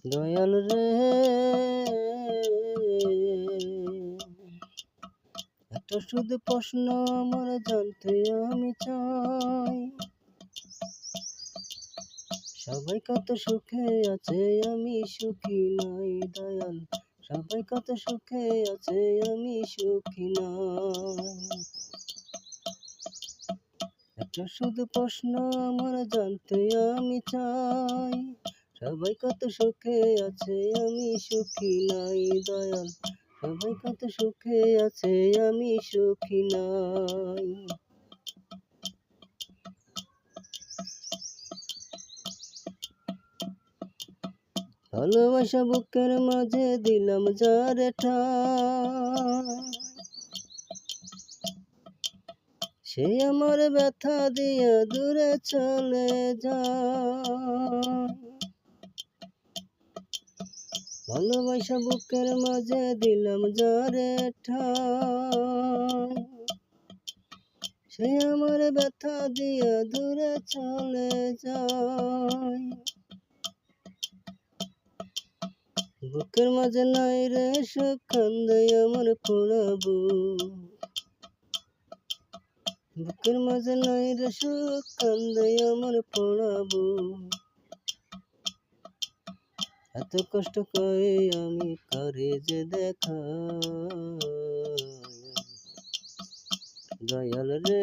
দয়াল রে, একটা শুধু প্রশ্ন আমার জানতে আমি চাই, সবাই কত সুখে আছে আমি সুখী নাই দয়াল, সবাই কত সুখে আছে আমি সুখী নাই। একটা শুধু প্রশ্ন আমার জানতে আমি চাই, সবাই কত সুখে আছে আমি সুখী নাই দয়াল, সবাই কত সুখে আছে আমি সুখী নাই। ভালোবাসা বুকের মাঝে দিলাম যারে ঠাই, সে আমার ব্যথা দিয়ে দূরে চলে যায়। ভালোবাসা বুকের মাঝে দিলাম যারে ঠাই, সে আমার ব্যথা দিয়ে দূরে চলে যায়। বুকের মাঝে নাই রে সুখ, কান্দে আমার পোড়াবো, বুকের মাঝে নাই রে সুখ, কান্দে আমার পোড়াবো। এত কষ্ট করে আমি কারে যে দেখাই, দয়াল রে।